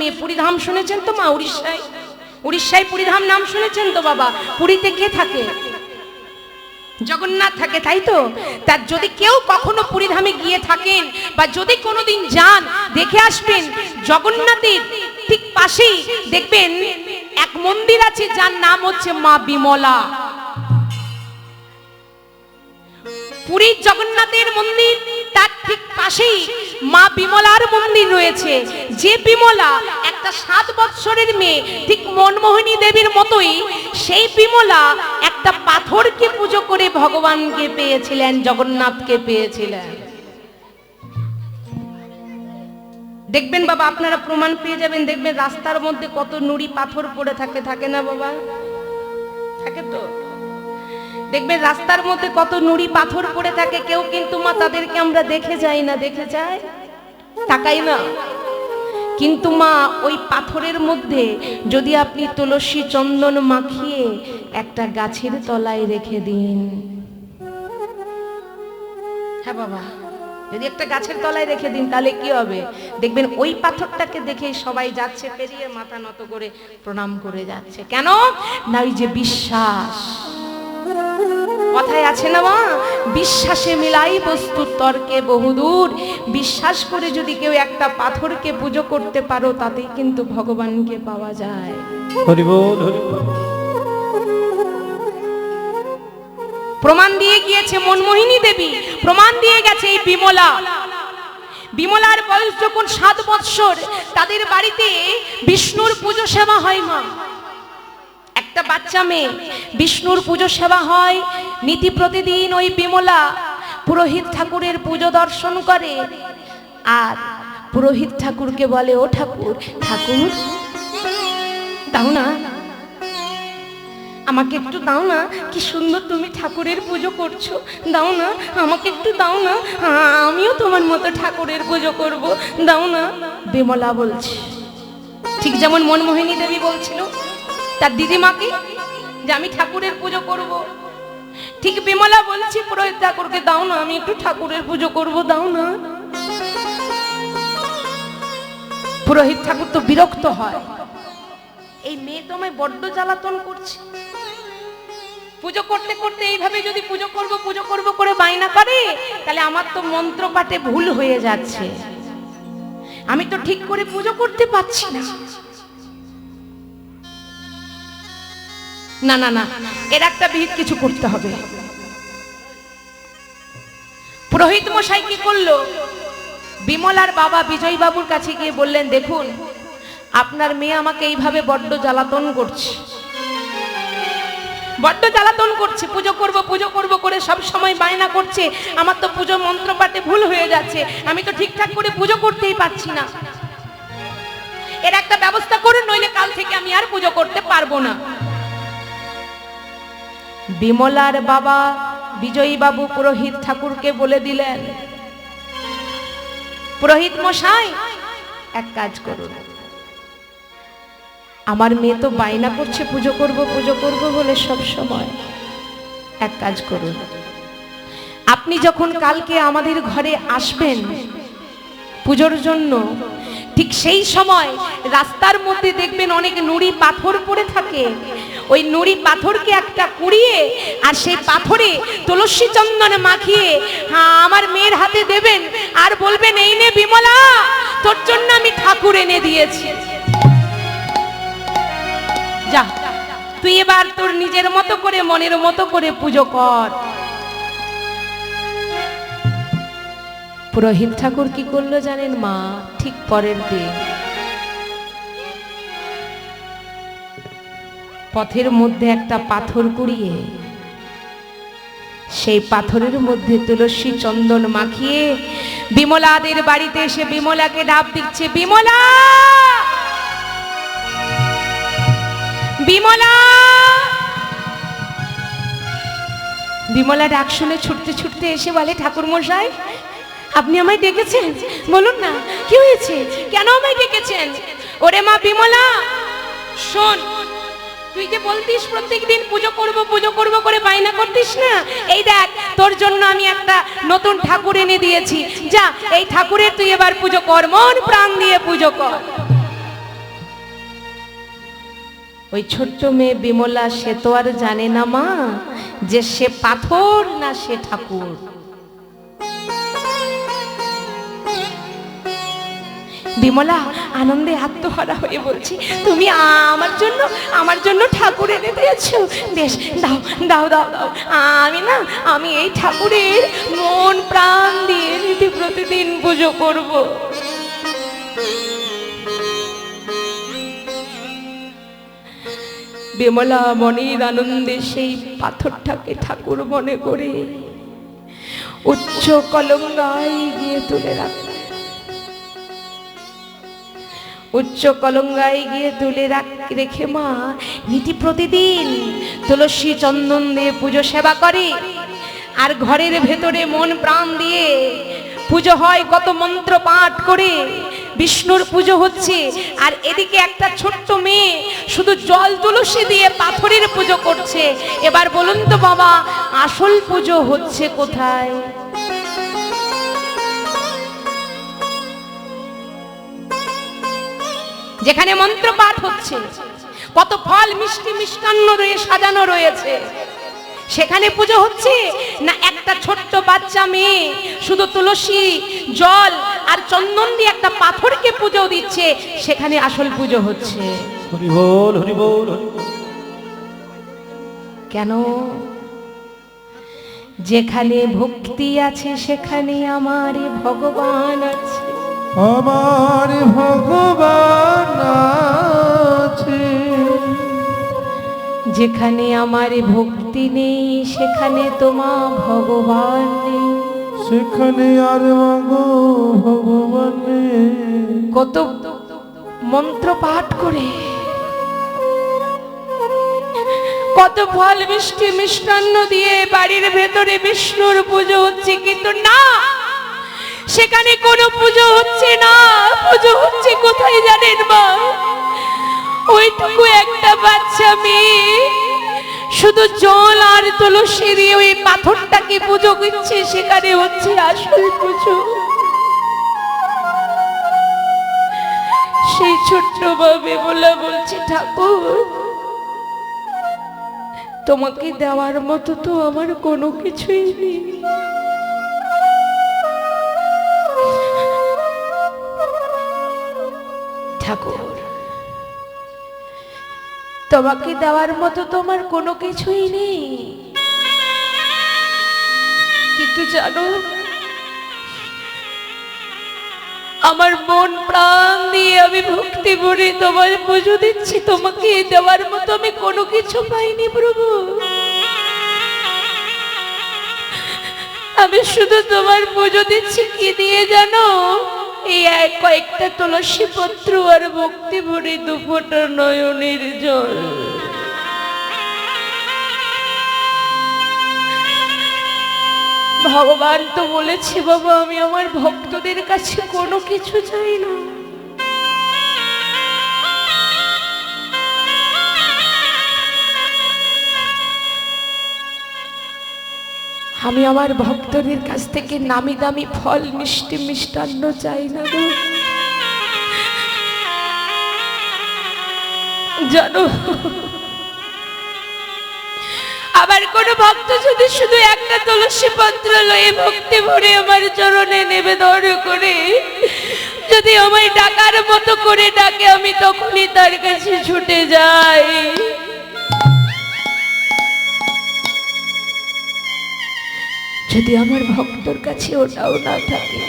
শুনিয়ে। পুরীধাম শুনেছেন তো মা? উড়িষ্যায়, উড়িষ্যায় পুরীধাম নাম শুনেছেন তো বাবা? পুরীতে কে থাকে? জগন্নাথ থাকে, তাই তো? তার যদি কেউ কখনো পুরীধামে গিয়ে থাকেন বা যদি কোনোদিন যান, দেখে আসবেন জগন্নাথের ঠিক পাশেই দেখবেন এক মন্দির আছে যার নাম হচ্ছে মা বিমলা। পুরীর জগন্নাথের মন্দির, তার ঠিক পাশেই মা বিমলার মন্দির রয়েছে। যে বিমলা একটা 7 বৎসরের মেয়ে, ঠিক মনমোহিনী দেবীর মতোই সেই বিমলা একটা পাথরকে পুজো করে ভগবানকে পেয়েছিলেন, জগন্নাথকে পেয়েছিলেন। দেখবেন বাবা, আপনারা প্রমাণ পেয়ে যাবেন। দেখবেন রাস্তার মধ্যে কত নুড়ি পাথর পড়ে থাকে, থাকে না বাবা? থাকে তো। দেখবেন রাস্তার মধ্যে কত নুড়ি পাথর পড়ে থাকে, কেউ কিন্তু মা তাদেরকে আমরা দেখে যাই না, দেখে যাই, তাকাই না। কিন্তু মা ওই পাথরের মধ্যে যদি আপনি তুলসী চন্দন মাখিয়ে একটা গাছের তলায় রেখে দিন, হ্যাঁ বাবা, যদি একটা গাছের তলায় রেখে দিন, তাহলে কি হবে? দেখবেন ওই পাথরটাকে দেখে সবাই যাচ্ছে পেরিয়ে মাথা নত করে প্রণাম করে যাচ্ছে। কেন না? ওই যে বিশ্বাস। কথায় আছে না মা, বিশ্বাসে মিলাই বস্তু তর্কে বহুদূর। বিশ্বাস করে যদি কেউ একটা পাথরকে পুজো করতে পারো, তাতেই কিন্তু ভগবানকে পাওয়া যায়। হরি বল, হরি বল। প্রমাণ দিয়ে গিয়েছে মনমোহিনী দেবী, প্রমাণ দিয়ে গেছে এই বিমলা। বিমলার বয়স যখন 7 বৎসর, তাদের বাড়িতে বিষ্ণুর পুজো সেবা হয় মা। একটা বাচ্চা মেয়ে, বিষ্ণুর পুজো সেবা হয়। নীতি প্রতিদিন ওই বিমলা পুরোহিত ঠাকুরের পুজো দর্শন করে, আর পুরোহিত ঠাকুরকে বলে, ও ঠাকুর, ঠাকুর দাও না, আমাকে একটু দাও না, কি সুন্দর তুমি ঠাকুরের পুজো করছো, দাও না, আমাকে একটু দাও না, আমিও তোমার মতো ঠাকুরের পুজো করব, দাও না। বিমলা বলছে, ঠিক যেমন মনমোহিনী দেবী বলছিল তার দিদিমাকে যে আমি ঠাকুরের পুজো করব, ঠিক বিমলা বলছি পুরোহিত ঠাকুরকে, দাও না, আমি একটু ঠাকুরের পুজো করব, দাও না। পুরোহিত ঠাকুর তো বিরক্ত হয়, এই মেয়ে তো আমায় বড্ড জ্বালাতন করছে, পুজো করতে করতে এইভাবে যদি পুজো করব করে বায়না করে, তাহলে আমার তো মন্ত্র পাঠে ভুল হয়ে যাচ্ছে, আমি তো ঠিক করে পুজো করতে পারছি না। না না না, এর একটা বিহিত কিছু করতে হবে। পুরোহিত মশাই কি করলো? বিমলার বাবা বিজয় বাবুর কাছে গিয়ে বললেন, দেখুন আপনার মেয়ে আমাকে এইভাবে বড্ড জ্বালাতন করছে, বড্ড জ্বালাতন করছে, পুজো করব করে সব সময় বায়না করছে, আমার তো পুজো মন্ত্র পাঠে ভুল হয়ে যাচ্ছে, আমি তো ঠিকঠাক করে পুজো করতেই পারছি না, এর একটা ব্যবস্থা করুন, নইলে কাল থেকে আমি আর পুজো করতে পারবো না। বিমলার বাবা বিজয়ী বাবু পুরোহিত ঠাকুরকে বলে দিলেন, পুরোহিত মশাই এক কাজ করুন, আমার মেয়ে তো বায়না করছে পুজো করব বলে সব সময়, এক কাজ করুন, আপনি যখন কালকে আমাদের ঘরে আসবেন পুজোর জন্য, ঠিক সেই সময় রাস্তার মধ্যে দেখবেন অনেক নুড়ি পাথর পড়ে থাকে, ওই নুড়ি পাথরকে একটা কুড়িয়ে আর সেই পাথরে তুলসী চন্দন মাখিয়ে আমার মেয়ের হাতে দেবেন, আর বলবেন, এই নে বিমলা, তোর জন্য আমি ঠাকুর এনে দিয়েছি, যা তুই এবার তোর নিজের মতো করে মনের মতো করে পুজো কর। পুরোহিত ঠাকুর কি করলো জানেন মা? ঠিক পরের দিন পথের মধ্যে একটা পাথর কুড়িয়ে সেই পাথরের মধ্যে তুলসী চন্দন মাখিয়ে বিমলাদের বাড়িতে এসে বিমলাকে ডাক দিচ্ছে, বিমলা, বিমলা। বিমলা ডাক শুনে ছুটতে ছুটতে এসে বলে, ঠাকুর মশাই আপনি আমায় ডেকেছেন, বলুন না কি হয়েছে, কেন আমায় ডেকেছেন? ওরে মা বিমলা, শোন, তুই যে বলতিস প্রত্যেকদিন পুজো করব করে বায়না করতিস না, এই দেখ তোর জন্য আমি একটা নতুন ঠাকুর এনে দিয়েছি, যা এই ঠাকুরের তুই এবার পুজো কর, মন প্রাণ দিয়ে পুজো কর। ওই ছোট্ট মেয়ে বিমলা সে তো আর জানে না মা যে সে পাথর না সে ঠাকুর। বিমলা আনন্দে আত্মহারা হয়ে বলছি, তুমি আমার জন্য ঠাকুর এনে দিয়েছো, বেশ দাও দাও দাও দাও। আমি এই ঠাকুরের মন প্রাণ দিয়ে নিতে প্রতিদিন পুজো করব। বিমলা মনের আনন্দে সেই পাথরটাকে ঠাকুর মনে করে উচ্চ কলঙ্গায় গিয়ে তুলে রাখল। উচ্চ কলঙ্গায় গিয়ে তুলে রেখে মা নীতি প্রতিদিন তুলসী চন্দন দিয়ে পুজো সেবা করে। আর ঘরের ভেতরে মন প্রাণ দিয়ে পুজো হয়, কত মন্ত্র পাঠ করে বিষ্ণুর পুজো হচ্ছে। আর এদিকে একটা ছোট্ট মেয়ে শুধু জল তুলসী দিয়ে পাথরের পুজো করছে। এবার বলুন তো বাবা, আসল পুজো হচ্ছে কোথায়? যেখানে মন্ত্র পাঠ হচ্ছে, কত ফল মিষ্টি মিষ্টান্ন দিয়ে সাজানো রয়েছে, সেখানে পুজো হচ্ছে? না একটা ছোট্ট বাচ্চা মেয়ে শুধু তুলসী জল আর চন্দন দিয়ে একটা পাথরকে পুজো দিচ্ছে, সেখানে আসল পুজো হচ্ছে? হরি বল হরি বল। কেন? যেখানে ভক্তি আছে সেখানে আমার ভগবান আছে। আমার ভগবান আছে। যেখানে আমার ভক্তি নেই সেখানে তোমার ভগবান নেই। সেখানে আর মাগো ভগবান নেই। কত মন্ত্র পাঠ করে, কত ফল মিষ্টি মিষ্টান্ন দিয়ে বাড়ির ভেতরে বিষ্ণুর পুজো হচ্ছে, কিন্তু না, সেখানে কোনো পুজো হচ্ছে না। পুজো হচ্ছে কোথায় জানেন মা? ওইটুকু একটা বাচ্চা মেয়ে শুধু জল আর তুলসী দিয়ে ওই পাথরটাকে পুজো করছে, সেখানে হচ্ছে আসল পুজো। সেই ছোট্ট ভাবে বলছে, ঠাকুর তোমাকে দেওয়ার মতো তো আমার কোনো কিছুই নেই। ঠাকুর তোমাকে দেওয়ার মতো তোমার কোনো কিছুই নেই, কিন্তু জানো আমার মন প্রাণ দিয়ে আমি ভক্তি ভরে তোমার পুজো দিচ্ছি, তোমাকে দেওয়ার মতো আমি কোনো কিছু পাইনি প্রভু। আমি শুধু তোমার পুজো দিচ্ছি কি দিয়ে জানো? এই কয়েকটা তুলসী পত্র আর ভক্তি ভরে দুফোঁটা নয়নের জল। ভগবান তো বলেছে বাবা, আমি আমার ভক্তদের কাছে কোনো কিছু চাই না। আমি আমার ভক্তদের কাছ থেকে নামি দামি ফল মিষ্টি মিষ্টান্ন চাই না গো। জানো আবার কোন ভক্ত যদি শুধু একটা তুলসী পত্র লয়ে ভক্তি ভরে আমার চরণে নিবেদন করে, যদি আমায় ডাকার মতো করে ডাকে, আমি তখনই তার কাছে ছুটে যাই। যদি আমার ভক্তর কাছে ওটাও না থাকে,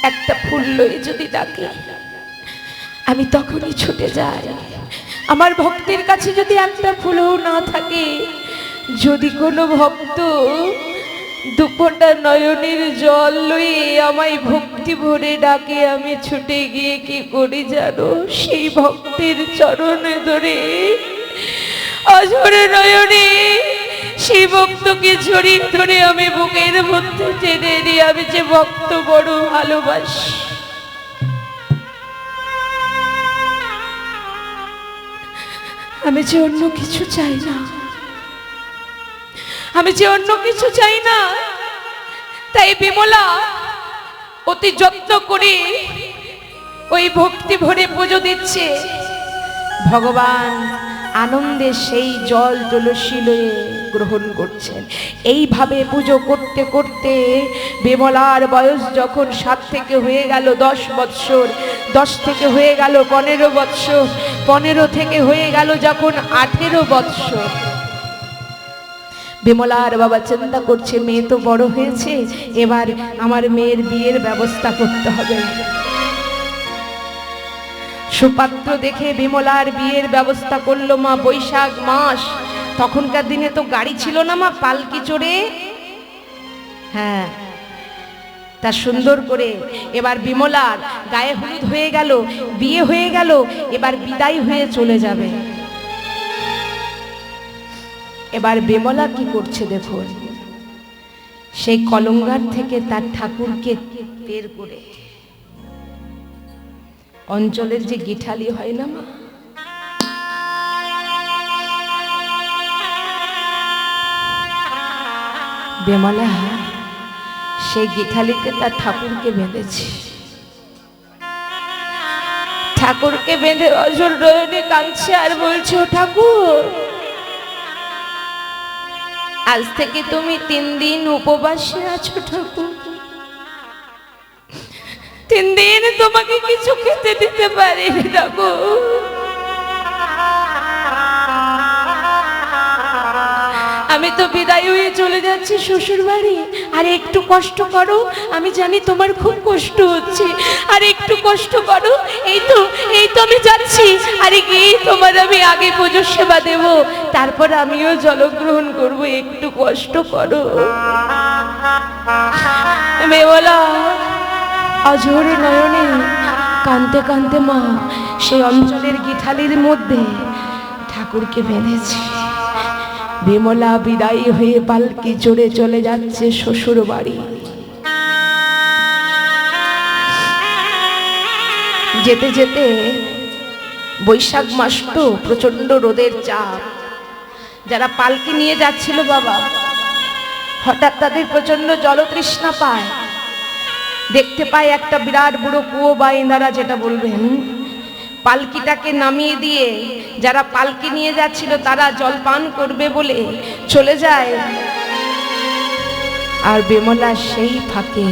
একটা ফুল লয়ে যদি ডাকে, আমি তখনই ছুটে যাই। আমার ভক্তের কাছে যদি একটা ফুলও না থাকে, যদি কোনো ভক্ত দুফোঁটা নয়নের জল লয়ে আমায় ভক্তি ভরে ডাকে, আমি ছুটে গিয়ে কি করি জানো? সেই ভক্তের চরণে ধরে অঝরে নয়নে সেই ভক্তকে জড়িয়ে ধরে আমি বুকের মধ্যে টেনে নিয়ে আমি যে ভক্ত বড় ভালোবাসি। আমি যে অন্য কিছু চাই না, আমি যে অন্য কিছু চাই না। তাই বিমলা অতি যত্ন করে ওই ভক্তি ভরে পুজো দিচ্ছে। ভগবান আনন্দে সেই জল তুলসী লয়ে গ্রহণ করছেন। এইভাবে পুজো করতে করতে বিমলার বয়স যখন 7 থেকে হয়ে গেল 10 বৎসর, 10 থেকে হয়ে গেল 15 বৎসর, 15 থেকে হয়ে গেল যখন 18 বৎসর, বিমলার বাবা চিন্তা করছে মেয়ে তো বড় হয়েছে, এবার আমার মেয়ের বিয়ের ব্যবস্থা করতে হবে। সুপাত্র দেখে বিমলার বিয়ের ব্যবস্থা করলো মা। বৈশাখ মাস, তখনকার দিনে তো গাড়ি ছিল না মা, পালকি চড়ে, হ্যাঁ, তা সুন্দর করে এবার বিমলার গায়ে হলুদ হয়ে গেল, বিয়ে হয়ে গেল, এবার বিদায় হয়ে চলে যাবে। এবার বিমলা কি করছে দেখুন, সেই কলঙ্গার থেকে তার ঠাকুরকে বের করে, অঞ্চলের যে গিঠালি হয় না মা, বিমলা সেই গিঠালিতে তার ঠাকুরকে বেঁধেছে। ঠাকুরকে বেঁধে অজর নয়নে কাঁদছে আর বলছে, ও ঠাকুর, আজ থেকে তুমি 3 দিন উপবাসে আছো ঠাকুর, 3 দিন তোমাকে কিছু খেতে দিতে পারিনি ঠাকুর। আমি তো বিদায় হয়ে চলে যাচ্ছি শ্বশুর বাড়ি, আর একটু কষ্ট করো, আমি জানি তোমার খুব কষ্ট হচ্ছে, আর একটু কষ্ট করো, এই তো আমি যাচ্ছি, আরে গিয়ে তোমার আমি আগে পুজো সেবা দেব, তারপর আমিও জলগ্রহণ করব, একটু কষ্ট করো। বিমলা অঝোর নয়নে কাঁদতে কাঁদতে মা সেই অঞ্চলের গিঠালির মধ্যে ঠাকুরকে বেঁধেছে। বিমলা বিদায়ী হয়ে পালকি চড়ে চলে যাচ্ছে শ্বশুর বাড়ি। যেতে যেতে বৈশাখ মাস তো, প্রচন্ড রোদের চাপ, যারা পালকি নিয়ে যাচ্ছিল বাবা, হঠাৎ তাদের প্রচন্ড জলতৃষ্ণা পায়। দেখতে পায় একটা বিরাট বড় কুয়ো বা ইনারা যেটা বলবেন, পালকিটাকে নামিয়ে দিয়ে যারা পালকি নিয়ে যাচ্ছিল তারা জলপান করবে বলে চলে যায়, আর বিমলা সেই ফাঁকে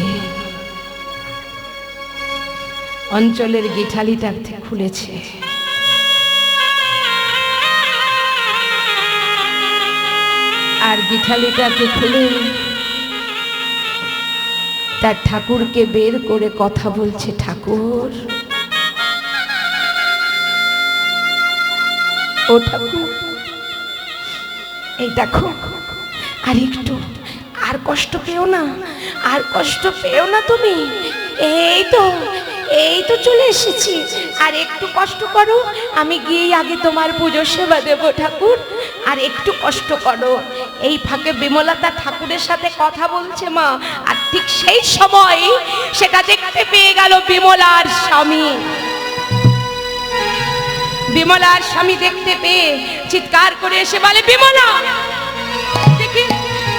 অঞ্চলের গিঠালিটা খুলেছে। আর গিঠালিটাকে খুলে তার ঠাকুরকে বের করে কথা বলছে, ঠাকুর, ও ঠাকুর, এই দেখো, আর একটু, আর কষ্ট পেও না, আর কষ্ট পেও না তুমি, এই তো চলে এসেছি, আর একটু কষ্ট করো, আমি গিয়ে আগে তোমার পুজো সেবা দেব ঠাকুর, আর একটু কষ্ট করো। এই ফাঁকে বিমলা তার ঠাকুরের সাথে কথা বলছে মা, আর ঠিক সেই সময় সেটা দেখতে পেয়ে গেল বিমলার স্বামী। বিমলার স্বামী দেখতে পেয়ে চিৎকার করে এসে বলে, বিমলা, দেখি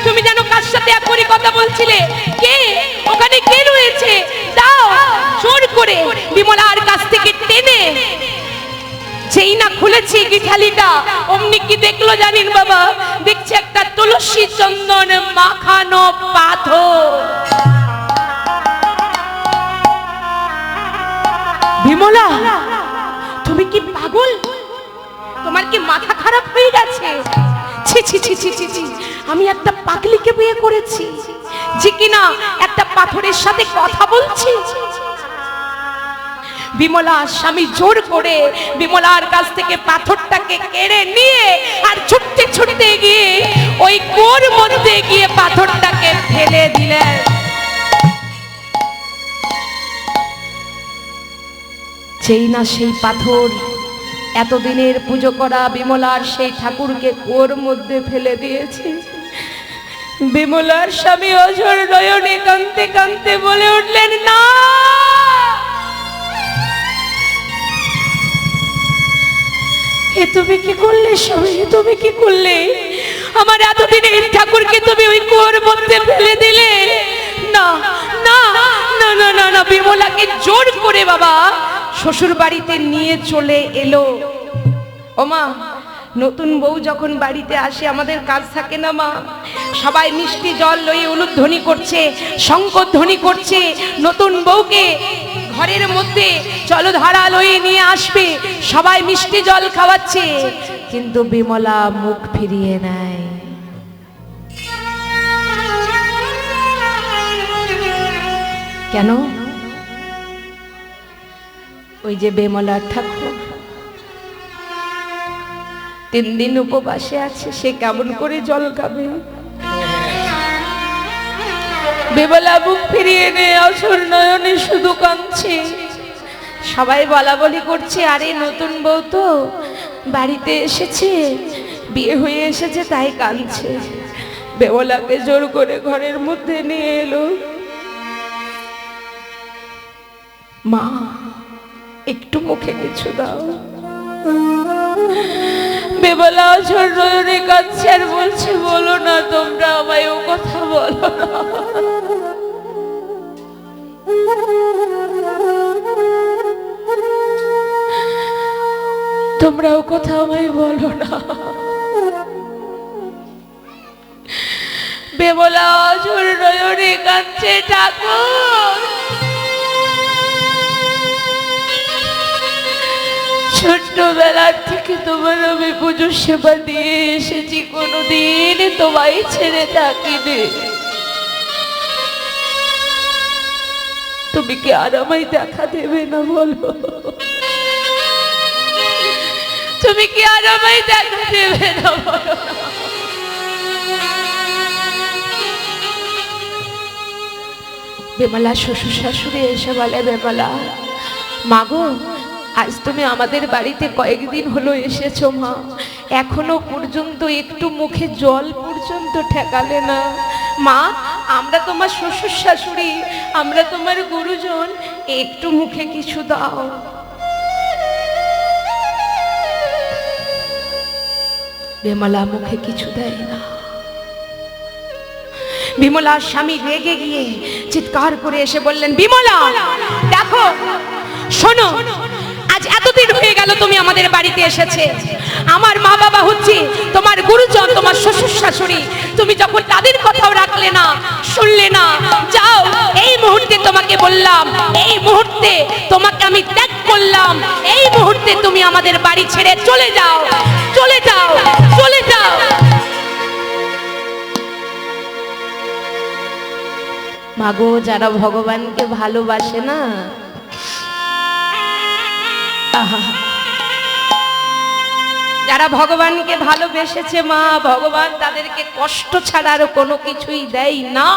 তুমি যেন কার সাথে এখনই কথা বলছিলে, কে ওখানে, কে রয়েছে, দাও। জোর করে বিমলার কাছ থেকে টেনে যেই না খুলেছি গিঠালিটা, অমনি কি দেখলো জানেন বাবা, দেখছে একটা তুলসী চন্দন মাখানো পাথর। বিমলা, তুমি কি পাগল, তোমার কি মাথা খারাপ হয়ে গেছে? ছি ছি ছি ছি ছি ছি, আমি একটা পাগলিকে বিয়ে করেছি যে কিনা একটা পাথরের সাথে কথা বলছি। বিমলা স্বামী জোর করে বিমলার কাছ থেকে পাথরটাকে কেড়ে নিয়ে আর ছুটতে ছুটতে গিয়ে ওই কুয়োর মধ্যে গিয়ে পাথরটাকে ফেলে দিলেন। যেই না সেই পাথর এতদিনের পুজো করা বিমলার সেই ঠাকুরকে কুয়োর মধ্যে ফেলে দিয়েছে, বিমলার স্বামী অঝোর নয়নে কাঁদতে কাঁদতে বলে উঠলেন, না, এ তুমি কি করলে স্বামী, তুমি কি করলে, আমার এতদিনের ঠাকুরকে তুমি ওই কুয়োর মধ্যে ফেলে দিলে। না না না না না না, বিমলাকে জোর করে বাবা শ্বশুর বাড়িতে নিয়ে চলে এলো। ওমা, নতুন বউ যখন বাড়িতে আসে আমাদের কাজ থাকে না মা, সবাই মিষ্টি জল লয়ে উলুধ্বনি করছে, শঙ্খধ্বনি করছে, নতুন বউকে ঘরের মধ্যে জলধারা লয়ে নিয়ে আসবে, সবাই মিষ্টি জল খাওয়াচ্ছে, কিন্তু বিমলা মুখ ফিরিয়ে নেয়। কেন? ওই যে বিমলার ঠাকুর 3 দিন উপবাসে আছে, সে কেমন করে জল খাবে? বিমলা মুখ ফিরিয়ে নে, অঝোর নয়নে শুধু কাঁদছে। সবাই বলা বলি করছে, আরে নতুন বউ তো বাড়িতে এসেছে, বিয়ে হয়ে এসেছে তাই কাঁদছে। বিমলাকে জোর করে ঘরের মধ্যে নিয়ে এলো। মা, একটু মুখে কিছু দাও। বিমলা অঝোর নয়নে কাঁদছে আর বলছে, বলো না তোমরা আমায়, ও কথা বলো না, তোমরা ও কথা আমায় বলো না। বিমলা অঝোর নয়নে কাঁদছে, ঠাকুর ছোট্টবেলার থেকে তোমার আমি পুজো সেবা দিয়ে এসেছি, কোনোদিন তোমায় ছেড়ে থাকিনি। তুমি কি আর আমায় দেখা দেবে না বলো? তুমি কি আর আমায় দেখা দেবে না বলো? বিমলা শ্বশুর শাশুড়ি এসে বলে, বিমলা মাগো, আজ তুমি আমাদের বাড়িতে কয়েকদিন হলো এসেছো মা, এখনো পর্যন্ত একটু মুখে জল পর্যন্ত ঠেকালে না। মা, আমরা তোমার শ্বশুর শাশুড়ি, আমরা তোমার গুরুজন, একটু মুখে কিছু দাও। বিমলা মুখে কিছু দেয় না। বিমলার স্বামী রেগে গিয়ে চিৎকার করে এসে বললেন, বিমলা দেখো, শোনো, আজ এতদিন হয়ে গেল তুমি আমাদের বাড়িতে এসেছে, আমার মা বাবা হচ্ছে তোমার গুরুজন, তোমার শ্বশুর শাশুড়ি, তুমি যখন তাদের কথাও রাখলে না, শুনলে না, যাও, এই মুহূর্তে তোমাকে বললাম, এই মুহূর্তে তোমাকে আমি ত্যাগ করলাম, এই মুহূর্তে তুমি আমাদের বাড়ি ছেড়ে চলে যাও, চলে যাও, চলে যাও। মাগো, যারা ভগবানকে ভালোবাসে না, যারা ভগবানকে ভালোবেসেছে মা, ভগবান তাদেরকে কষ্ট ছাড়া আর কোনো কিছুই দেয় না।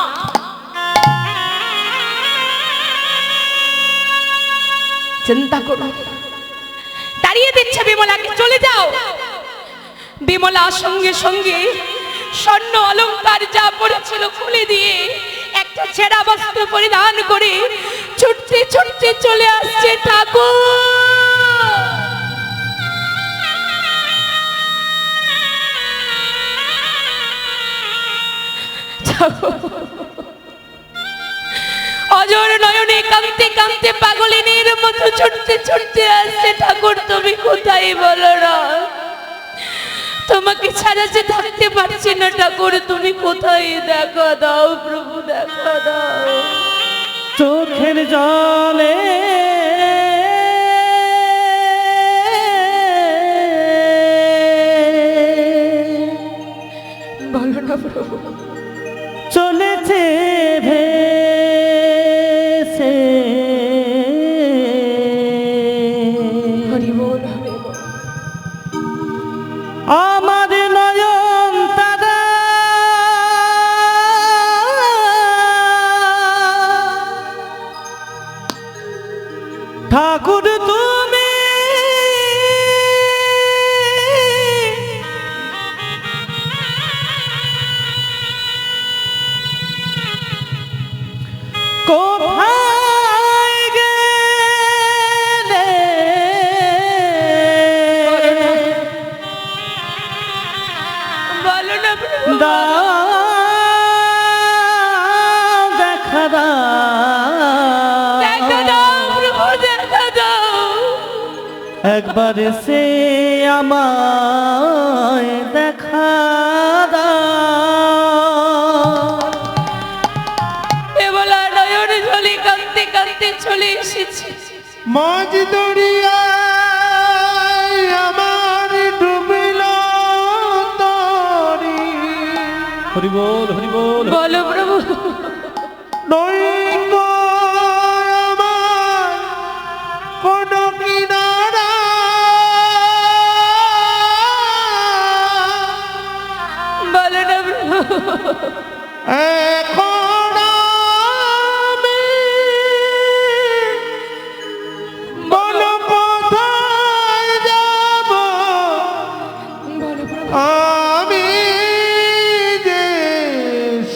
চিন্তা করো, তাড়িয়ে দিচ্ছে বিমলাকে, চলে যাও। বিমলা সঙ্গে সঙ্গে স্বর্ণ অলংকার যা পড়েছিল খুলে দিয়ে একটা ছেঁড়া বস্ত্র পরিধান করে ছুটতে ছুটতে চলে আসছে। ঠাকুর অজর নয়নে কাঁদতে কাঁদতে পাগলিনীর মতো ছুটতে ছুটতে আসছে। ঠাকুর তুমি কোথায় বলো না, তোমাকে ছাড়া যে থাকতে পারছি না। ঠাকুর তুমি কোথায়, দেখা দাও প্রভু, দেখা দাও। চোখের জলে বলো না প্রভু। চলেছে ভেসে হরি বল, হরি বল। আমার নয়ন তারা ঠাকুর তুমি কোথায় গেলে? বলো না প্রভু, দাও দেখা দাও, দেখা দাও প্রভু, দেখা দাও। একবার সে আমায় দেখা দাও। বেমলা নয়ন জলে কাঁদতে কাঁদতে চলে এসেছে। মাঝ দরিয়ায় আমার ডুবিল তরি। হরি বল হরি বল। বলো প্রভু। নই গো আমার কোন কিনারা, বলো না প্রভু। এখন আমি বলো কোথায় যাব, বলো প্রভু। আমি যে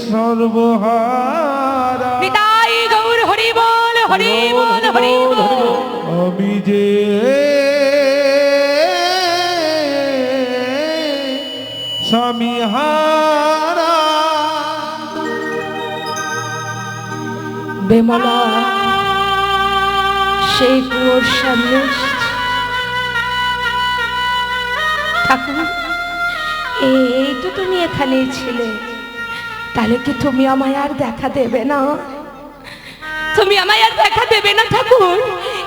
সর্বহারা, নিতাই গৌর হরি বল হরি বল হরি বল। আমি যে স্বামী হারা। বেমলা সেই কুয়োর সামনে এসেছে। ঠাকুর, এই তো তুমি এখানেই ছিলে, তাহলে কি তুমি আমায় আর দেখা দেবে না? তুমি আমায় আর দেখা দেবে না ঠাকুর?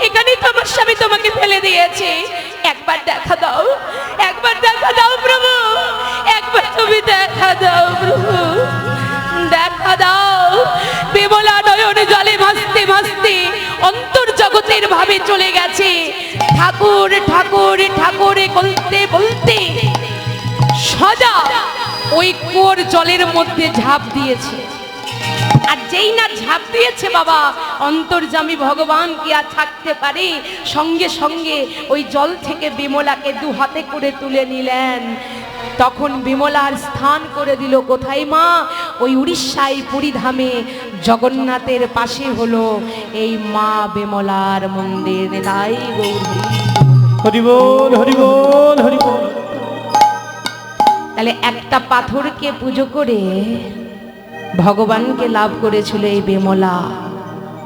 এখানেই তো আমার স্বামী তোমাকে ফেলে দিয়েছে। একবার দেখা দাও, একবার দেখা দাও প্রভু, একবার তুমি দেখা দাও প্রভু, দেখা দাও। বেমলা নয়ন জলে ভাসতে ভাসতে অন্তর জগতের ভাবে চলে গেছে। ঠাকুর ঠাকুর ঠাকুর বলতে বলতে সজা ওই কুয়োর জলের মধ্যে ঝাঁপ দিয়েছে। আর যেই না ঝাঁপ দিয়েছে বাবা, অন্তর্যামী ভগবান কি আর থাকতে পারে? সঙ্গে সঙ্গে ওই জল থেকে বিমলাকে দু হাতে করে তুলে নিলেন। তখন বিমলার স্থান করে দিল কোথায় মা? ওই উড়িষ্যায় পুরীধামে জগন্নাথের পাশে হলো এই মা বিমলার মন্দির। তাই গৌর হরি বল হরি বল হরি বল। তাহলে একটা পাথরকে পুজো করে ভগবানকে লাভ করেছিল এই বিমলা।